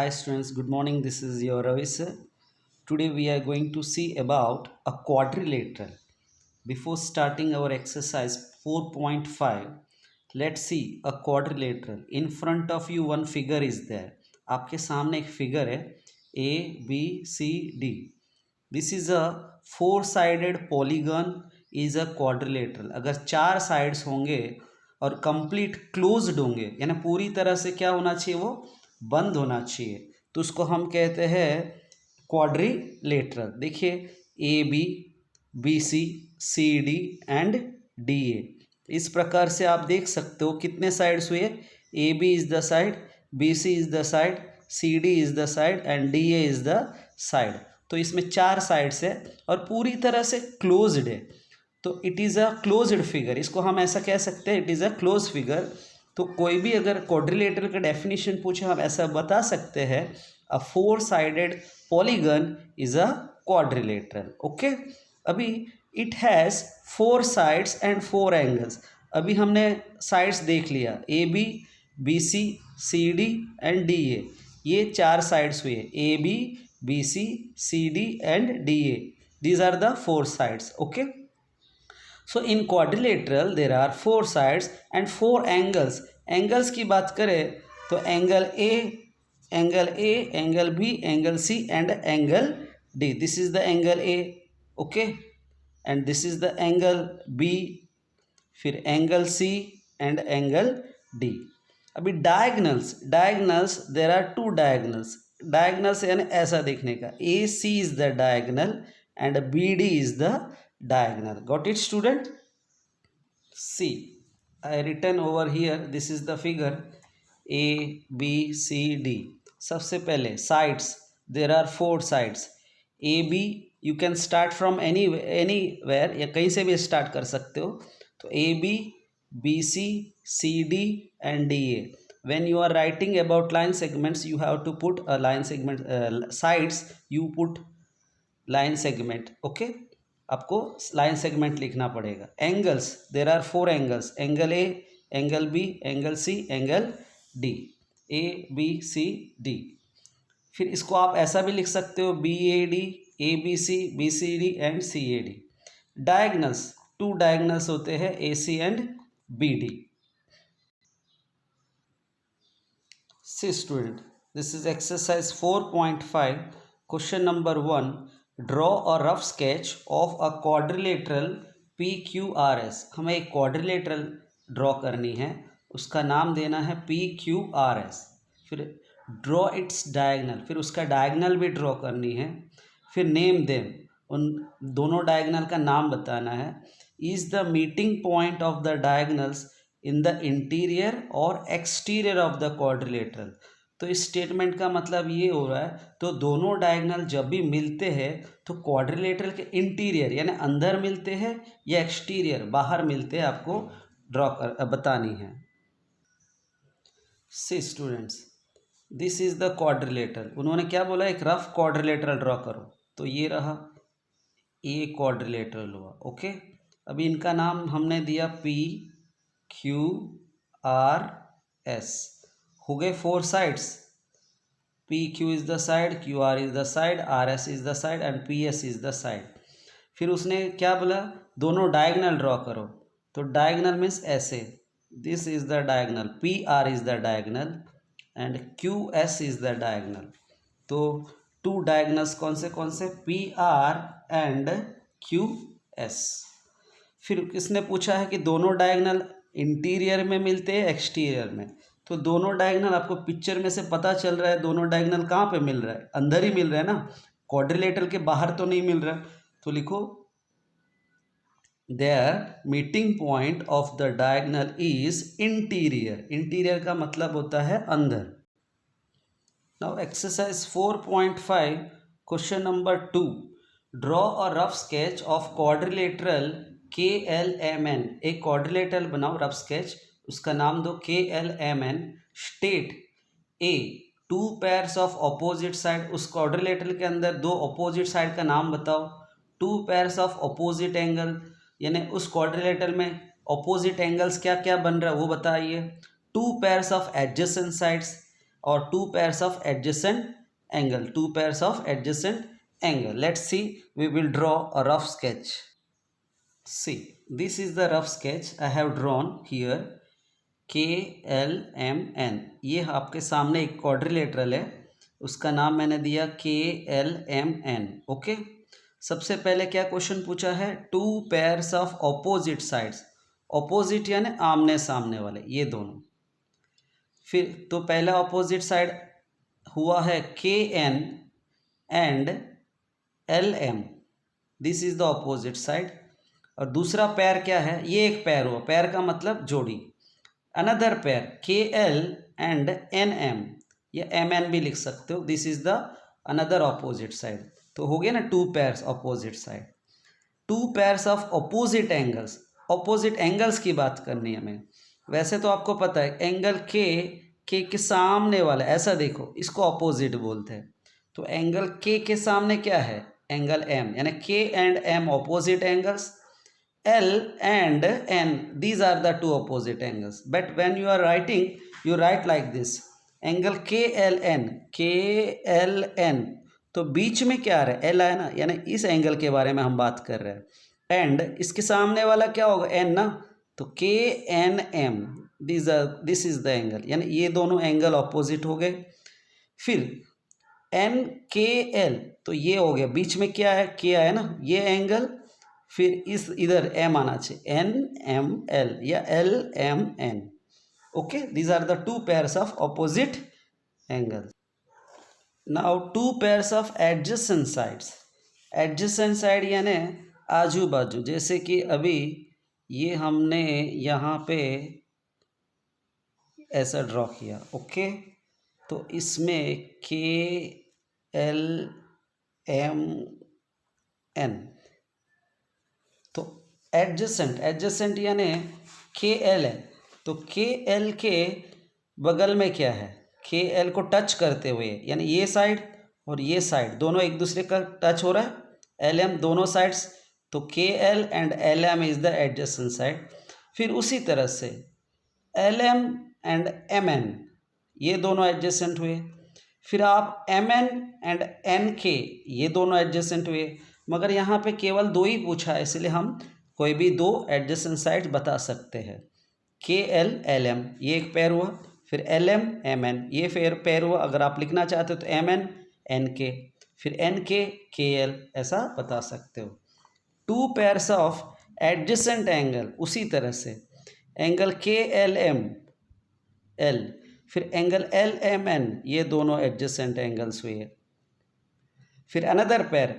Hi students, good morning. This is your Ravi sir. Today we are going to see about a quadrilateral. Before starting our exercise 4.5, let's see a quadrilateral. In front of you one figure is there. आपके सामने एक figure है A, B, C, D. This is a four-sided polygon is a quadrilateral. अगर चार sides होंगे और complete closed होंगे यानी पूरी तरह से क्या होना चाहिए वो बंद होना चाहिए तो उसको हम कहते हैं क्वाड्रिलेटरल। देखिए ABC, CD एंड DA। इस प्रकार से आप देख सकते हो कितने साइड्स हुए। AB is the side, BC is the side, CD is the side and DA is the side. तो इसमें चार साइड्स है और पूरी तरह से क्लोज्ड है तो it is a closed figure. इसको हम ऐसा कह सकते हैं it is a close figure. तो कोई भी अगर क्वाड्रिलेटरल का डेफिनेशन पूछे हम ऐसा बता सकते हैं a four sided polygon is a quadrilateral. Okay, अभी it has four sides and four angles. अभी हमने साइड्स देख लिया AB, BC, CD and DA। ये चार साइड्स हुए AB, BC, CD and DA। These are the four sides. Okay, so in quadrilateral there are four sides and four angles. Angles की बात करें तो angle A, angle B, angle C and angle D। This is the angle A, okay, and this is the angle B, फिर angle C and angle D। अभी diagonals there are two diagonals यानी ऐसा देखने का AC is the diagonal and BD is the diagonal. Got it student? See, I written over here, this is the figure A, B, C, D. सबसे पहले sides, there are four sides. AB you can start from anywhere या कहीं से भी start कर सकते हो। तो AB, BC, CD and DA. When you are writing about line segments, you have to put a line segment sides. You put line segment. Okay, आपको line segment लिखना पड़ेगा। Angles there are four angles, angle A, angle B, angle C, angle D। ABCD। फिर इसको आप ऐसा भी लिख सकते हो BAD, ABC, BCD and CAD। Diagonals two diagonals होते हैं AC and BD। See student, this is exercise 4.5 question number 1। Draw a rough sketch of a quadrilateral PQRS। हमें एक क्वाड्रिलेटरल ड्रॉ करनी है, उसका नाम देना है PQRS। फिर ड्रॉ इट्स डायगनल, फिर उसका डायगनल भी ड्रॉ करनी है। फिर नेम देम, उन दोनों डायगनल का नाम बताना है। Is the meeting point of the diagonals in the interior और एक्सटीरियर ऑफ द क्वाड्रिलेटरल। तो इस स्टेटमेंट का मतलब ये हो रहा है तो दोनों डायगनल जब भी मिलते हैं तो क्वाड्रिलेटरल के इंटीरियर यानी अंदर मिलते हैं या एक्सटीरियर बाहर मिलते हैं, आपको ड्रॉ कर बतानी है। See students, this is the quadrilateral. उन्होंने क्या बोला, एक रफ क्वाड्रिलेटरल ड्रॉ करो। तो ये रहा ए क्वाड्रिलेटरल हुआ। ओके, अभी इनका नाम हमने दिया PQRS। हो गए four sides. PQ is the side, QR is the side, RS is the side and PS is the side. फिर उसने क्या बोला, दोनों डायगनल ड्रॉ करो। तो डायगनल मीन्स ऐसे, this is the diagonal, PR is the diagonal and QS is the diagonal. तो to diagonals कौन से PR एंड QS। फिर किसने पूछा है कि दोनों डायगनल इंटीरियर में मिलते हैं एक्सटीरियर में। तो दोनों डायगनल आपको पिक्चर में से पता चल रहा है दोनों डायगनल कहाँ पे मिल रहा है, अंदर ही मिल रहा है ना, क्वाड्रिलेटरल के बाहर तो नहीं मिल रहा है। तो लिखो their meeting point of the diagonal is interior. Interior का मतलब होता है अंदर। Now exercise 4.5 question number 2। Draw a rough sketch of quadrilateral KLMN। एक क्वाड्रिलेटरल बनाओ रफ स्केच, उसका नाम दो KLMN। State A to pairs of opposite side. उस क्वाड्रिलेटरल के अंदर दो अपोजिट साइड का नाम बताओ। To pairs of opposite angle यानी उस क्वाड्रिलेटरल में अपोजिट एंगल्स क्या क्या बन रहा है वो बताइए। Two pairs of adjacent sides, और two pairs of adjacent angle, two pairs of adjacent angle. Let's see, we will draw a rough sketch. See, this is the rough sketch I have drawn here. KLMN, ये आपके सामने एक quadrilateral है, उसका नाम मैंने दिया KLMN. ओके, सबसे पहले क्या क्वेश्चन पूछा है, to pairs of opposite sides, opposite यानी आमने सामने वाले, ये दोनों. फिर तो पहला ऑपोजिट साइड हुआ है KN and LM, this is the opposite side. और दूसरा पैर क्या है, ये एक पैर हुआ, पैर का मतलब जोड़ी. अनदर पैर KL एंड NM, या MN भी लिख सकते हो, this is the another opposite side. तो हो गया ना two pairs opposite side. To pairs of opposite angles, opposite angles की बात करनी है हमें. वैसे तो आपको पता है एंगल के सामने वाला, ऐसा देखो, इसको ऑपोजिट बोलते हैं. तो एंगल के सामने क्या है, एंगल M, यानी K and M opposite angles. L and N, these are the two opposite angles. But when you are writing, you write like this, angle KLN, KLN. तो बीच में क्या आ रहा है, L है ना, यानी इस एंगल के बारे में हम बात कर रहे हैं. एंड इसके सामने वाला क्या होगा, N ना, तो KNM, this is the angle, यानी ये दोनों एंगल ऑपोजिट हो गए. फिर NKL, तो ये हो गया, बीच में क्या है, K है ना, ये एंगल. फिर इस इधर M आना चाहिए, NML या LMN. Okay, these are the two pairs of opposite angle. Now two pairs of adjacent sides, adjacent side यानी आजू बाजू. जैसे कि अभी ये हमने यहाँ पे ऐसा ड्रॉ किया. ओके, तो इसमें KLMN, तो एडजेसेंट यानी KL है, तो KL के बगल में क्या है, KL को टच करते हुए, यानी ये साइड और ये साइड दोनों एक दूसरे का टच हो रहा है, LM दोनों साइड्स. तो KL and LM is the adjacent side. फिर उसी तरह से LM एंड MN, ये दोनों एडजेसेंट हुए. फिर आप MN एंड NK, ये दोनों एडजेसेंट हुए. मगर यहाँ पे केवल दो ही पूछा है, इसलिए हम कोई भी दो एडजेसेंट साइड बता सकते हैं. KL LM, ये एक पैर हुआ. फिर LM MN, ये फिर पैर हुआ. अगर आप लिखना चाहते हो तो MN NK, फिर NK KL, ऐसा बता सकते हो. To pairs of adjacent angle, उसी तरह से एंगल KLM L, फिर एंगल LMN, ये दोनों एडजेसेंट एंगल्स हुए. फिर अनदर पेयर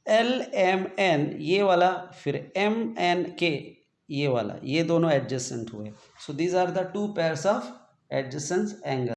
LMN, ये वाला, फिर MNK, ये वाला, ये दोनों एडजेसेंट हुए. So these are the two pairs of adjacent angle.